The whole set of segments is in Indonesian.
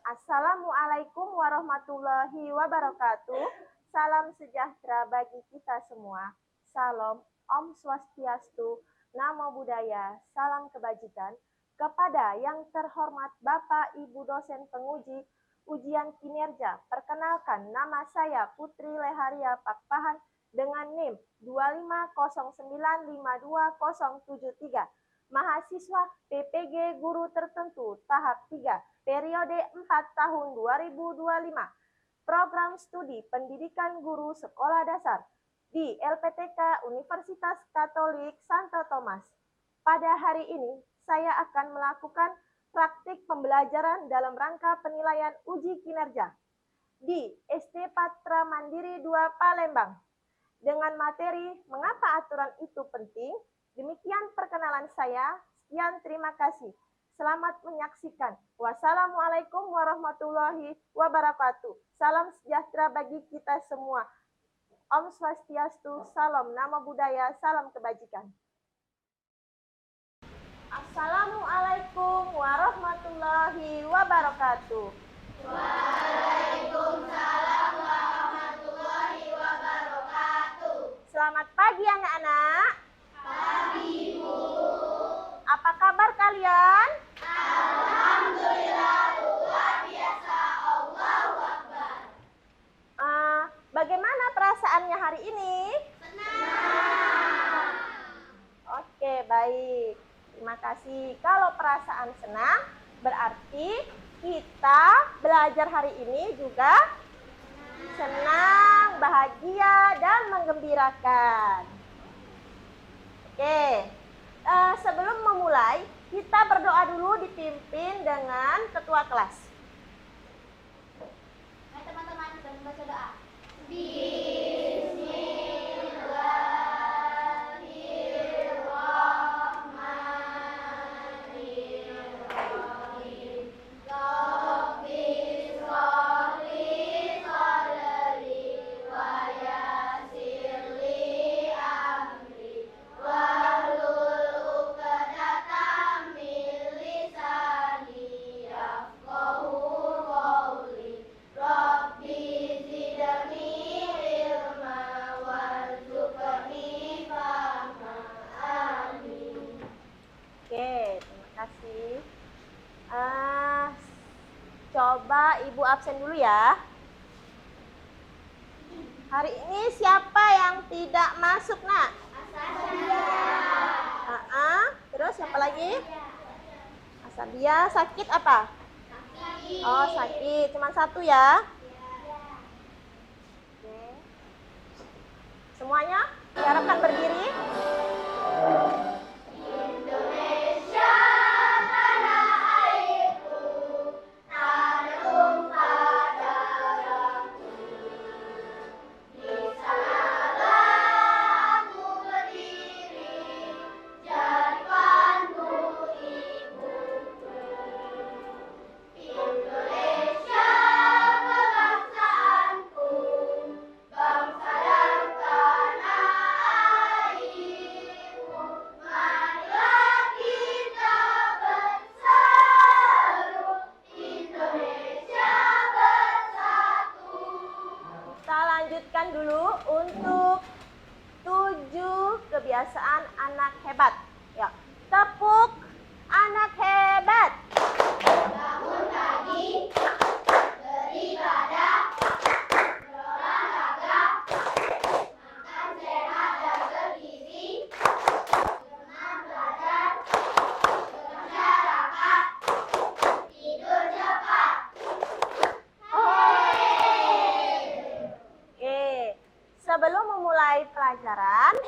Assalamualaikum warahmatullahi wabarakatuh. Salam sejahtera bagi kita semua. Salam, Om Swastiastu, Namo Buddhaya, salam kebajikan. Kepada yang terhormat Bapak Ibu dosen penguji ujian kinerja, perkenalkan nama saya Putri Leharia Pakpahan dengan NIM 250952073. Mahasiswa PPG Guru Tertentu tahap 3, periode 4 tahun 2025. Program studi pendidikan guru sekolah dasar di LPTK Universitas Katolik Santo Thomas. Pada hari ini, saya akan melakukan praktik pembelajaran dalam rangka penilaian uji kinerja di SD Patra Mandiri 2 Palembang. Dengan materi mengapa aturan itu penting, demikian perkenalan saya. Sekian, terima kasih. Selamat menyaksikan. Wassalamualaikum warahmatullahi wabarakatuh. Salam sejahtera bagi kita semua. Om Swastiastu, salam Namo Buddhaya, salam kebajikan. Assalamualaikum warahmatullahi wabarakatuh. Waalaikumsalam warahmatullahi wabarakatuh. Selamat pagi anak-anak. Pagi, Bu. Apa kabar kalian? Alhamdulillah luar biasa. Allahu Akbar. Bagaimana perasaannya hari ini? Senang. Oke, baik. Terima kasih. Kalau perasaan senang, berarti kita belajar hari ini juga senang, bahagia, dan menggembirakan. Oke, sebelum memulai, kita berdoa dulu dipimpin dengan ketua kelas. Hai teman-teman, kita membaca doa. Bismillahirrahmanirrahim. Rabbi sholli sadri wa yassirli amri wahlul uqdatam min lisani yafqahu qawli. Rabbi zidni ilma warzuqni fahma. Amin. Oke, terima kasih. Coba Ibu absen dulu ya. Hari ini siapa yang tidak masuk, Nak? Terus siapa lagi? Asabia. Sakit apa? Oh, sakit. Cuma satu ya. Oke. Semuanya diharapkan berdiri. Indonesia tanah airku, tanah tumpah darahku. Di sanalah aku berdiri, jadi pandu ibuku. Indonesia kebangsaanku, bangsa dan tanah airku. Marilah kita bersatu, Indonesia bersatu. Kita lanjutkan dulu untuk 7 kebiasaan anak hebat. Ya, tepuk anak hebat. Bangun pagi, beribadah, berolahraga, makan sehat dan bergizi, semangat belajar, bermasyarakat, tidur cepat. Oke, sebelum memulai pelajaran,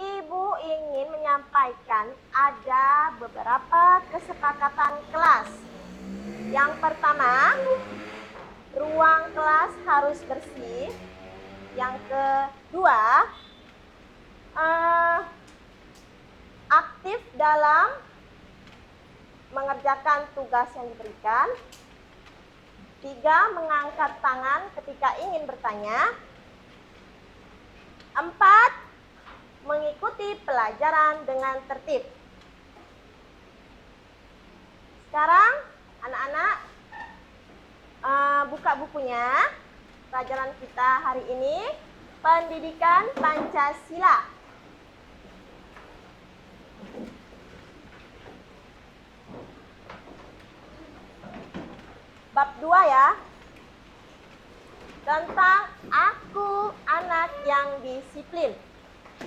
Ibu ingin menyampaikan ada beberapa kesepakatan kelas. Yang pertama, ruang kelas harus bersih. Yang kedua, aktif dalam mengerjakan tugas yang diberikan. 3, mengangkat tangan ketika ingin bertanya. 4, mengikuti pelajaran dengan tertib. Sekarang anak-anak bukunya. Pelajaran kita hari ini Pendidikan Pancasila. Bab 2 ya. Tentang aku anak yang disiplin.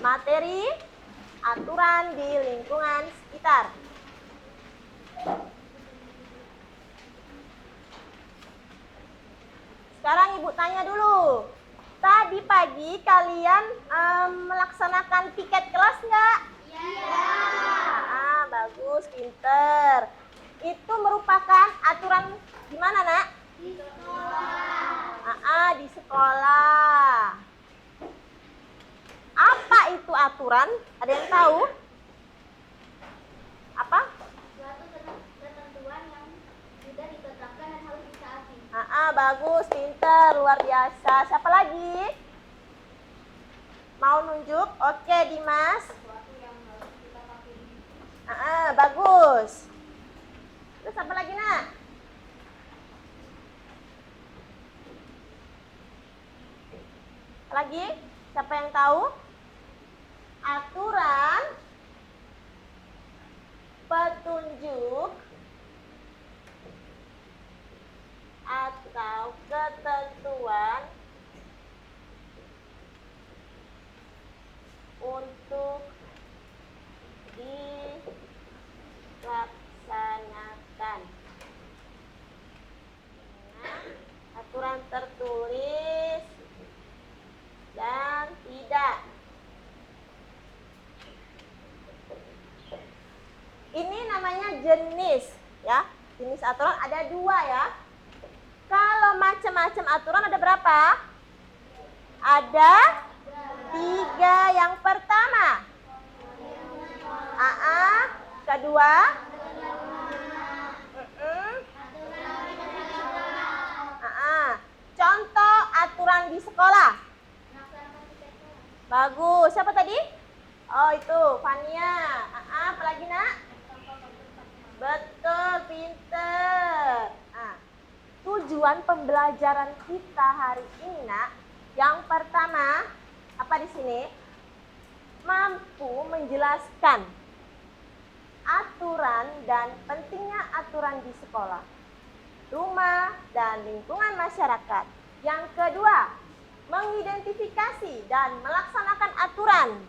Materi aturan di lingkungan sekitar. Sekarang Ibu tanya dulu. Tadi pagi kalian melaksanakan piket kelas nggak? Iya. Bagus, pinter. Itu merupakan aturan di mana, Nak? Di sekolah. Di sekolah. Apa itu aturan? Ada yang tahu? Apa? Suatu ketentuan yang sudah ditetapkan dan harus ditaati. Bagus, pinter, luar biasa. Siapa lagi? Mau nunjuk? Oke, Dimas. Suatu yang harus kita patuhi. Bagus. Terus apa lagi, Nak? Lagi? Siapa yang tahu? Aturan, petunjuk, atau ketentuan untuk dilaksanakan. Aturan tertulis dan tidak. Ini namanya jenis ya. Jenis aturan ada 2 ya. Kalau macam-macam aturan ada berapa? Ada 3. Yang pertama. Kedua. Contoh aturan di sekolah. Bagus. Siapa tadi? Oh, itu Fania. Apalagi, Nak? Betul, pinter. Tujuan pembelajaran kita hari ini, Nak, yang pertama, apa di sini? Mampu menjelaskan aturan dan pentingnya aturan di sekolah, rumah, dan lingkungan masyarakat. Yang kedua, mengidentifikasi dan melaksanakan aturan.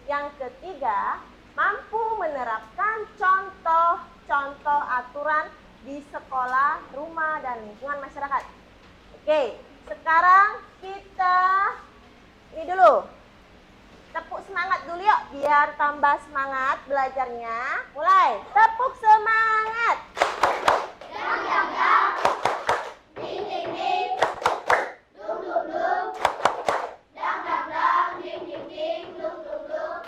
Yang ketiga, mampu menerapkan contoh-contoh aturan di sekolah, rumah, dan lingkungan masyarakat. Oke, sekarang kita ini dulu. Tepuk semangat dulu yuk, biar tambah semangat belajarnya. Mulai, tepuk semangat. Yang. Ding, ding, ding. Dung, dung, dung. Dang, dang, dang. Ding, ding, ding. Dung, dung, dung.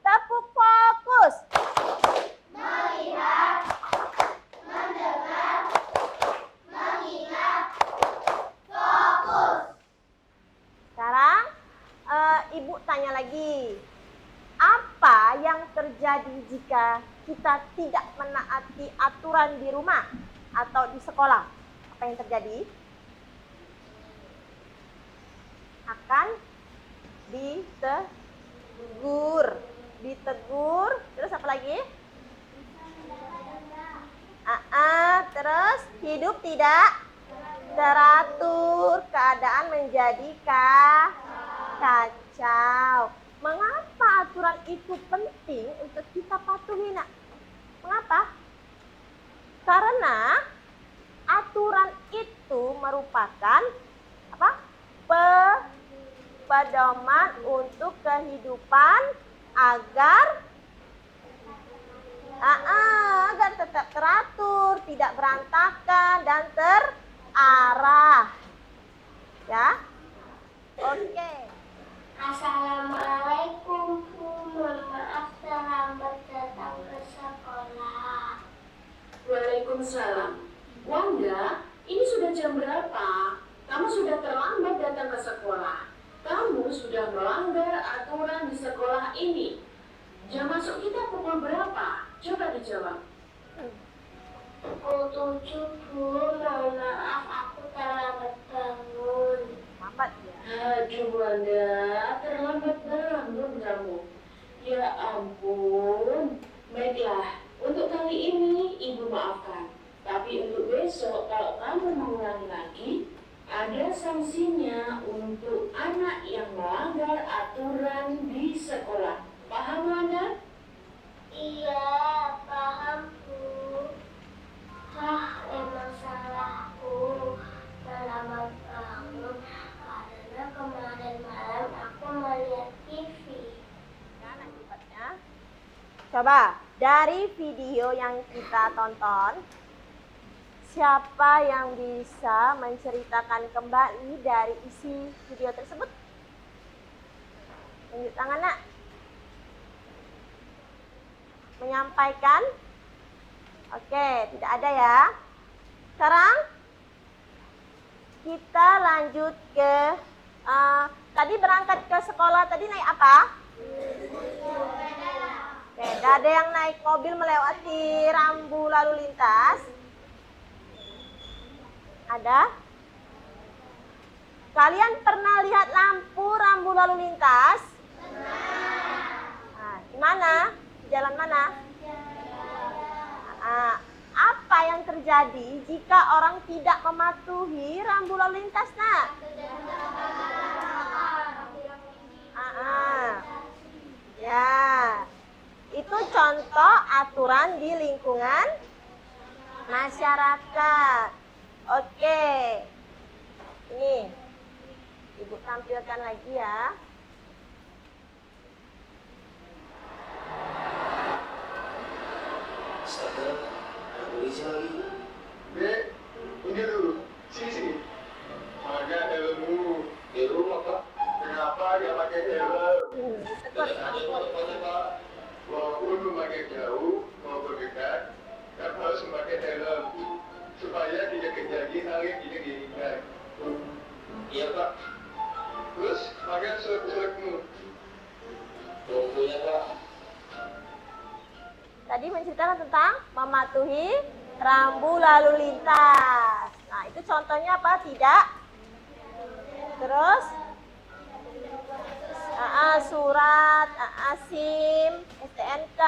Tepuk fokus. Melihat, mendengar, mengingat, fokus. Sekarang Ibu tanya lagi. Apa yang terjadi jika kita tidak menaati aturan di rumah atau di sekolah? Apa yang terjadi? Akan ditegur. Terus apa lagi? Terus hidup tidak teratur, keadaan menjadi kacau. Mengapa aturan itu penting untuk kita patuhi, Nak? Mengapa? Karena aturan itu merupakan apa? Pedoman untuk kehidupan agar tetap teratur, tidak berantakan dan terarah. Ya. Oke. Assalamualaikum, mohon maaf terlambat datang ke sekolah. Waalaikumsalam. Wanda, ini sudah jam berapa? Kamu sudah terlambat datang ke sekolah. Kamu sudah melanggar melanggar aturan di sekolah ini? Jam masuk kita pukul berapa? Coba dijawab. Pukul 7, Bu. Mohon maaf, aku terlambat bangun. Lambat ya. Aduh Wanda, terlambat bangun kamu. Ya ampun. Baiklah, untuk kali ini Ibu maafkan. Tapi untuk besok kalau kamu mengulangi lagi, ada sanksinya untuk anak yang melanggar aturan di sekolah. Paham Wanda? Iya, paham, Bu. Emang salahku terlambat bangun karena kemarin malam aku melihat TV. Coba, dari video yang kita tonton, siapa yang bisa menceritakan kembali dari isi video tersebut? Tunjuk tangan, Nak. Menyampaikan? Oke, tidak ada ya. Sekarang kita lanjut ke tadi berangkat ke sekolah tadi naik apa? Oke, ada yang naik mobil melewati rambu lalu lintas? Ada? Kalian pernah lihat lampu rambu lalu lintas? Nah, di mana? Di jalan mana? Nah, apa yang terjadi jika orang tidak mematuhi rambu lalu lintas, Nak? Ya, itu contoh aturan di lingkungan masyarakat. Oke, ini Ibu tampilkan lagi ya. Astaga, ada polisi lagi. Dek, ini dulu. Sini. Pakai helmmu. Di rumah, Pak. Kenapa dia pakai helm? Tidak ada foto-foto, Pak. Walaupun memakai jauh maupun dekat, kan harus memakai helm. Supaya tidak terjadi hal yang tidak diinginkan. Iya, Pak. Terus, pakai surat-suratmu. Tunggunya, Pak. Tadi menceritakan tentang mematuhi rambu lalu lintas. Nah, itu contohnya apa? Tidak. Terus surat, SIM, STNK.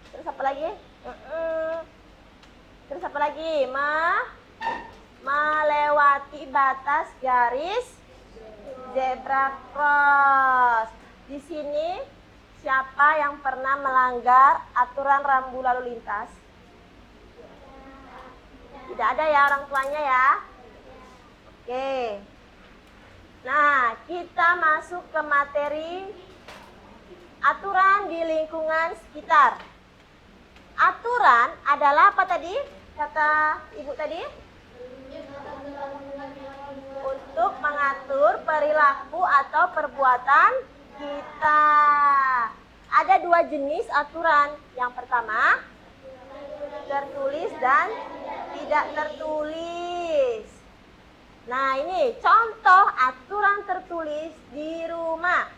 Terus apa lagi? Terus apa lagi? Melewati batas garis zebra cross. Di sini siapa yang pernah melanggar aturan rambu lalu lintas? Tidak ada ya orang tuanya ya? Oke. Nah, kita masuk ke materi aturan di lingkungan sekitar. Aturan adalah apa tadi? Kata Ibu tadi? Untuk mengatur perilaku atau perbuatan kita. Ada dua jenis aturan. Yang pertama, tertulis dan tidak tertulis. Nah, ini contoh aturan tertulis di rumah.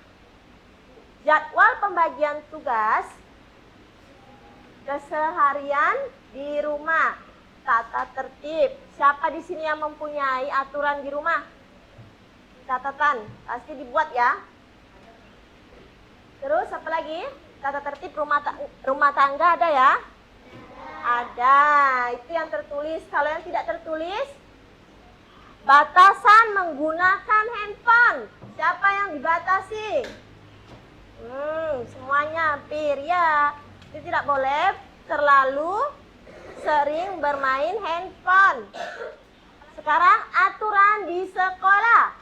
Jadwal pembagian tugas keseharian di rumah. Tata tertib. Siapa di sini yang mempunyai aturan di rumah? Catatan, pasti dibuat ya. Terus apa lagi? Tata tertib rumah tangga ada ya? Ada, itu yang tertulis. Kalau yang tidak tertulis, batasan menggunakan handphone. Siapa yang dibatasi? Semuanya hampir ya. Itu tidak boleh terlalu sering bermain handphone. Sekarang aturan di sekolah.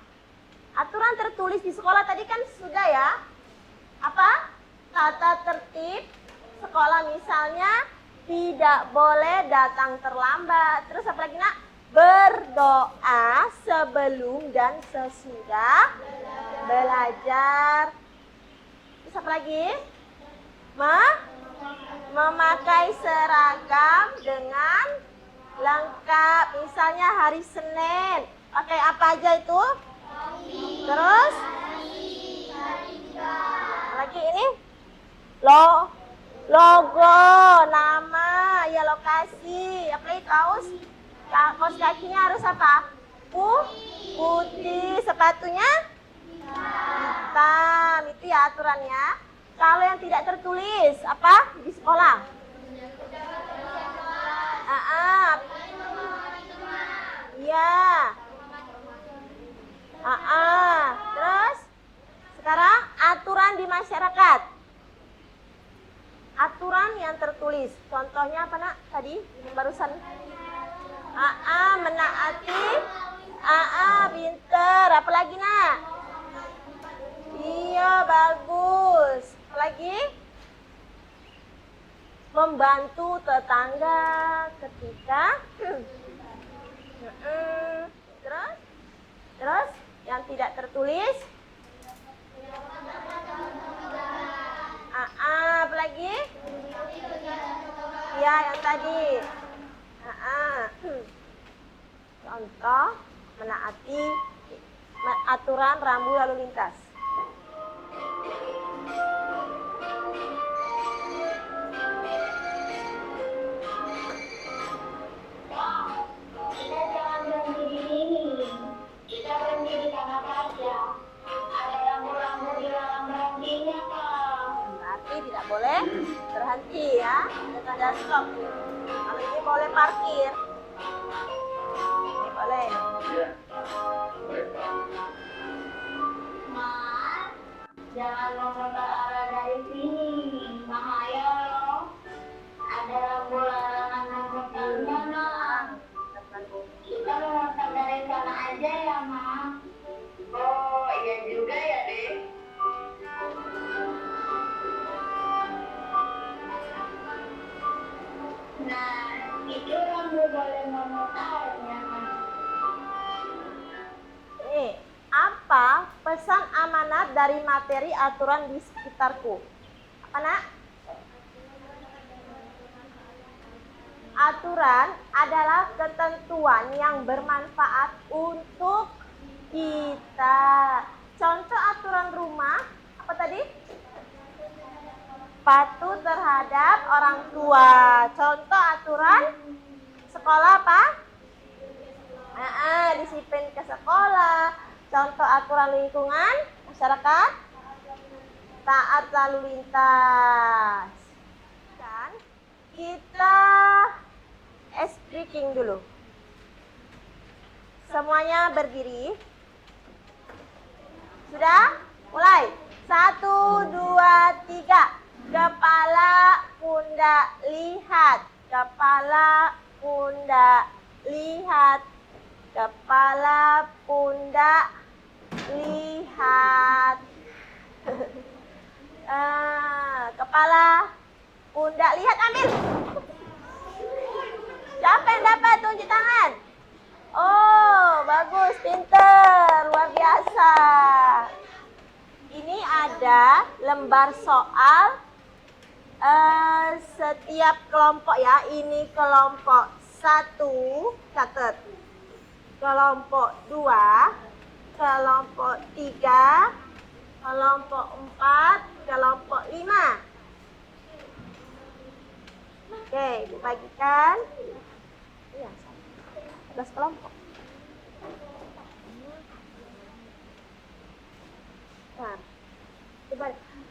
Aturan tertulis di sekolah tadi kan sudah ya. Apa? Tata tertib sekolah misalnya tidak boleh datang terlambat. Terus apa lagi, Nak? Berdoa sebelum dan sesudah belajar. Terus apa lagi? Memakai seragam dengan lengkap. Misalnya hari Senin, pakai apa aja itu? Terus Logo, nama, ya lokasi. Apalagi kaos. Kaos kakinya harus apa? Putih. Sepatunya? Hitam. Itu ya aturannya. Kalau yang tidak tertulis, apa? Di sekolah. Iya. Terus sekarang aturan di masyarakat. Aturan yang tertulis. Contohnya apa nak? Tadi barusan. Menaati. Pinter. Apalagi nak? Iya, bagus. Apalagi? Membantu tetangga ketika terus yang tidak tertulis apalagi ya yang tadi contoh menaati aturan rambu lalu lintas. Kita jangan berhenti di sini. Kita berhenti di tanah saja. Ada rambu-rambu di dalam berhentinya, Kak. Berarti tidak boleh berhenti ya. Ada tanda stop. Kalau ini boleh parkir. Ini boleh. Iya. Baik, Pak. Mas, jangan memutar arah dari sini. Bahaya loh. Ada rambu larangan memutar sana. Kita memutar dari sana aja ya, Mas. Oh, iya juga ya, Dek. Nah, itu rambu boleh memutarnya, Mas. Apa pesan amanat dari materi aturan di sekitarku? Apa nak? Aturan adalah ketentuan yang bermanfaat untuk kita. Contoh aturan rumah, apa tadi? Patuh terhadap orang tua. Contoh aturan sekolah apa? Disiplin ke sekolah. Contoh aturan lingkungan masyarakat, taat lalu lintas. Kan kita speaking dulu. Semuanya berdiri. Sudah? Mulai. 1, 2, 3. Kepala, pundak, lihat. Kepala, pundak, lihat. Kepala, pundak, lihat. Kepala, pundak, lihat, ambil. Siapa yang dapat? Tunjuk tangan. Oh, bagus, pinter, luar biasa. Ini ada lembar soal setiap kelompok ya. Ini kelompok 1, catat. Kelompok 2, kelompok 3, kelompok 4, kelompok 5. Oke, dibagikan. Iya, 11 kelompok. Nah,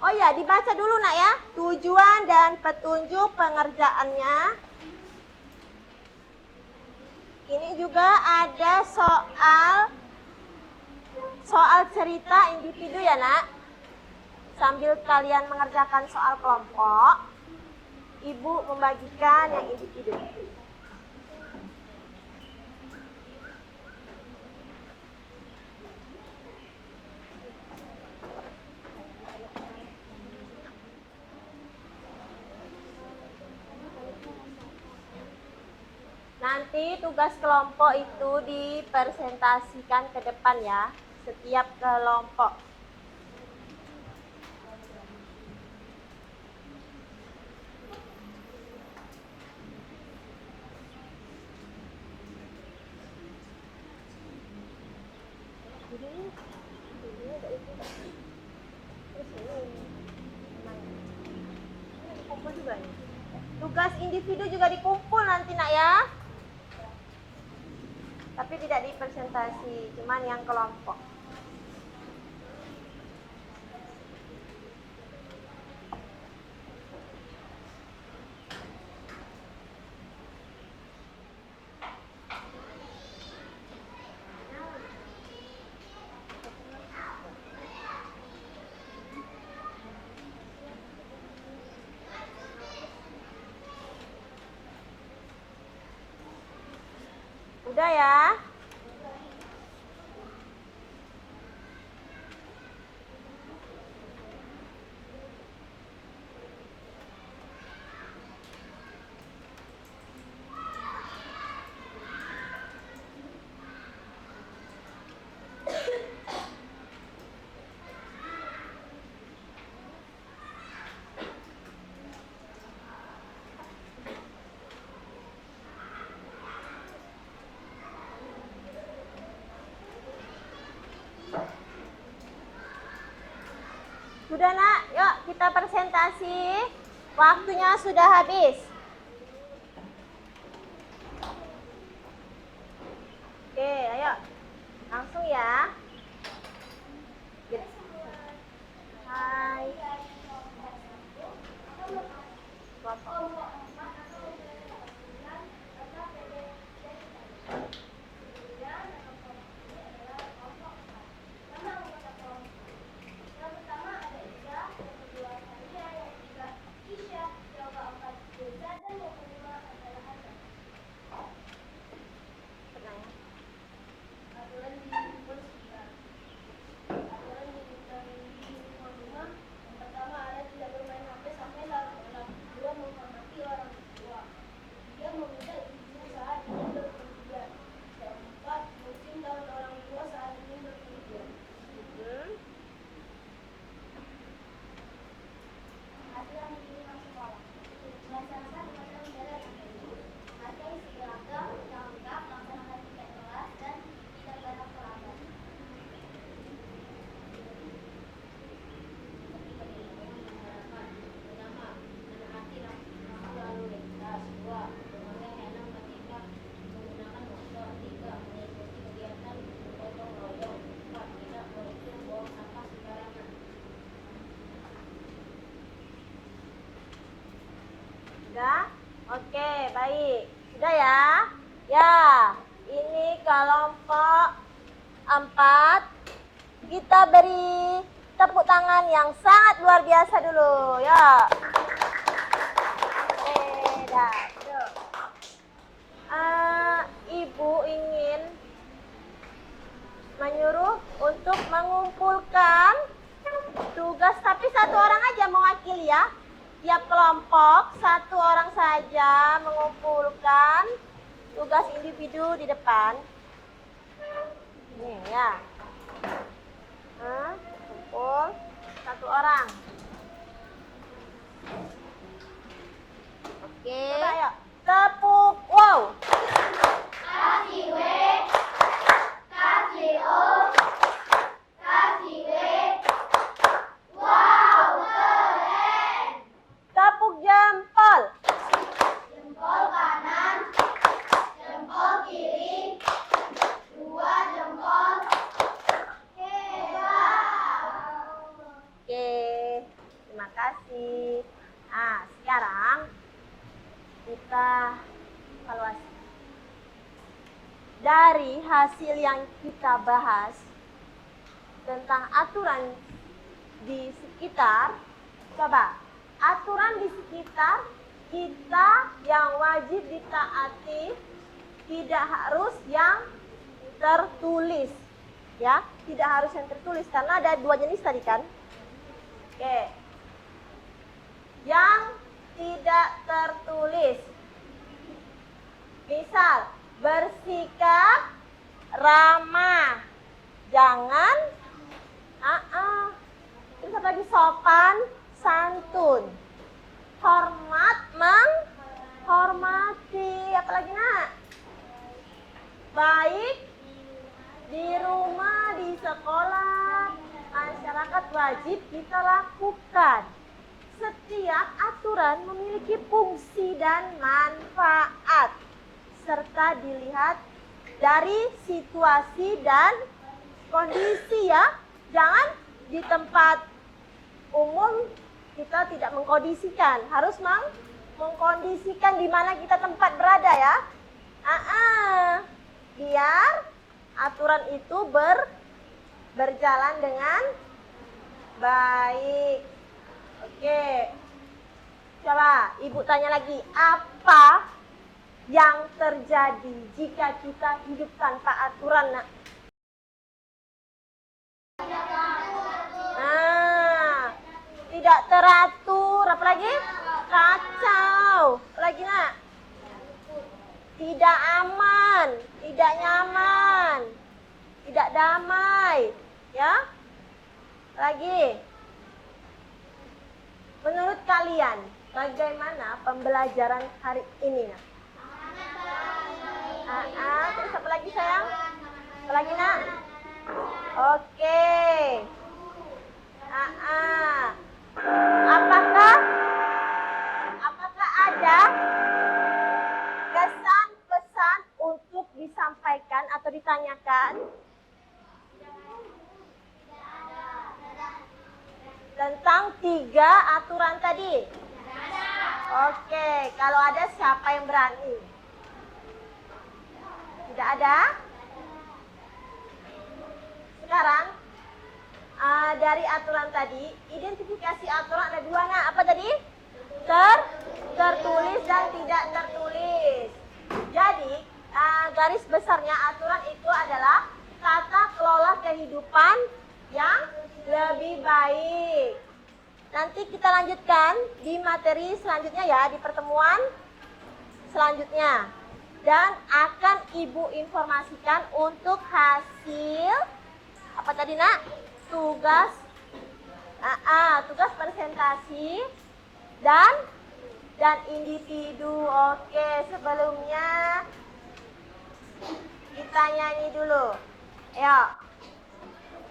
oh ya, dibaca dulu nak ya. Tujuan dan petunjuk pengerjaannya. Ini juga ada soal cerita individu ya nak. Sambil kalian mengerjakan soal kelompok, ibu membagikan yang individu. Nanti tugas kelompok itu dipresentasikan ke depan ya, setiap kelompok. Terus ini juga nih. Tugas individu juga dikumpul nanti nak ya. Tapi tidak di presentasi, cuman yang kelompok. Udah ya. Sudah nak, yuk kita presentasi. Waktunya sudah habis. Oke, ayo. Langsung ya. Hai. Bapak. Sudah? Oke, baik. Sudah ya? Ya, ini kelompok 4. Kita beri tepuk tangan yang sangat luar biasa dulu. Ya. Dah. Ibu ingin menyuruh untuk mengumpulkan tugas, tapi satu orang aja mewakili ya. Tiap kelompok satu orang saja mengumpulkan tugas individu di depan. Nih ya. Kumpul satu orang. Oke. Coba yuk. Tepuk wow. Kasih W, kasih O, kasih W. Wow, keren. Tepuk jempol. Jempol kanan, jempol kiri, 2 jempol. Hebat. Oke. Terima kasih. Nah, sekarang kita evaluasi. Dari hasil yang kita bahas tentang aturan di sekitar, coba aturan di sekitar kita yang wajib ditaati, tidak harus yang tertulis, ya, tidak harus yang tertulis karena ada 2 jenis tadi kan. Oke, yang tidak tertulis, misal bersikap ramah, jangan terus apa lagi, sopan santun, hormat menghormati, apalagi nak, baik di rumah, di sekolah, masyarakat wajib kita lakukan. setiap aturan memiliki fungsi dan manfaat serta dilihat dari situasi dan kondisi ya. Jangan di tempat umum kita tidak mengkondisikan, harus mengkondisikan di mana kita tempat berada ya. Biar aturan itu berjalan dengan baik. Oke. Coba Ibu tanya lagi, apa yang terjadi jika kita hidup tanpa aturan, Nak? Tidak teratur, apa lagi? Kacau. Apa lagi, Nak? Tidak aman, tidak nyaman, tidak damai, ya. Lagi. Menurut kalian, bagaimana pembelajaran hari ini, Nak? Terus apa lagi, sayang? Apa lagi, Nak? Oke. Apakah ada kesan-pesan untuk disampaikan atau ditanyakan tentang 3 aturan tadi? Oke, kalau ada siapa yang berani? Tidak ada? Sekarang dari aturan tadi, identifikasi aturan ada 2, Nak. Apa tadi? Tertulis dan tidak tertulis. Jadi, garis besarnya aturan itu adalah tata kelola kehidupan yang lebih baik. Nanti kita lanjutkan di materi selanjutnya ya, di pertemuan selanjutnya. Dan akan Ibu informasikan untuk hasil, apa tadi, Nak? Tugas presentasi dan individu. Oke, sebelumnya kita nyanyi dulu. Ayo.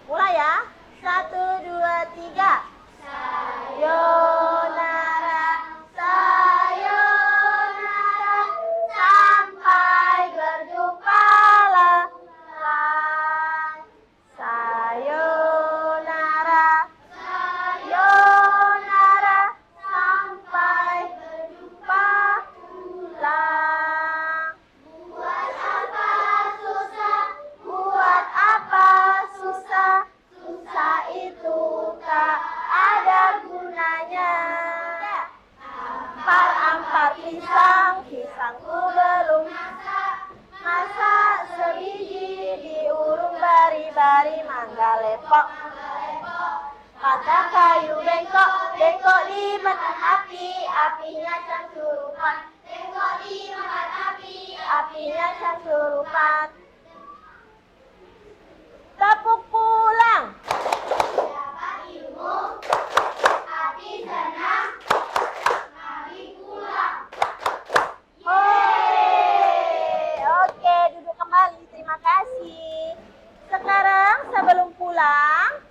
Mulai ya. 1, 2, 3. Sayonara, sayonara, sampai berjumpa lagi. Sayonara, sayonara, sampai berjumpa lagi. Buat apa susah? Buat apa susah? Susah itu tak ada gunanya. Ampar pisang, pisangku belum masak sebiji, diurung bari-bari, mangga lepok. Mata kayu bengkok, bengkok di makan api, apinya cangcurupan. Bengkok di makan api, apinya cangcurupan. Tepuk pulang. Dapat ilmu, hati senang, mari pulang. Oke, duduk kembali. Terima kasih. Sekarang sebelum pulang,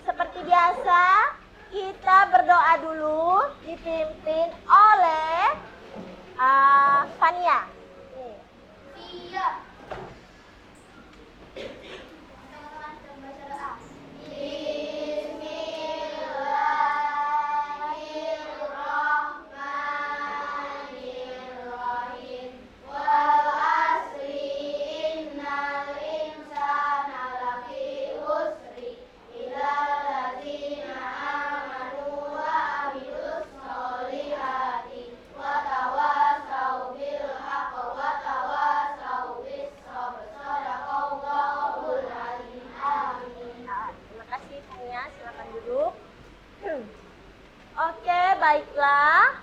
seperti biasa, kita berdoa dulu dipimpin oleh Fania. Siap. Bismillahirrahmanirrahim. Wal asri innal insana lafi khusri illal ladzina amanu wa amilus solihati wa tawasau bil haqqi wa tawasau bis sabr. Shadaqallahul azim. Amin. Terima kasih Fania, silakan duduk. Oke, baiklah.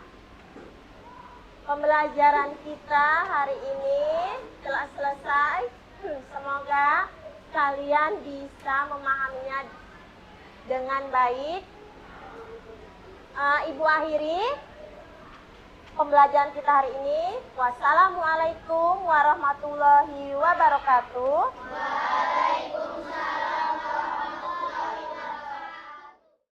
Pembelajaran kita hari ini telah selesai. Semoga kalian bisa memahaminya dengan baik. Ibu akhiri pembelajaran kita hari ini. Wassalamualaikum warahmatullahi wabarakatuh.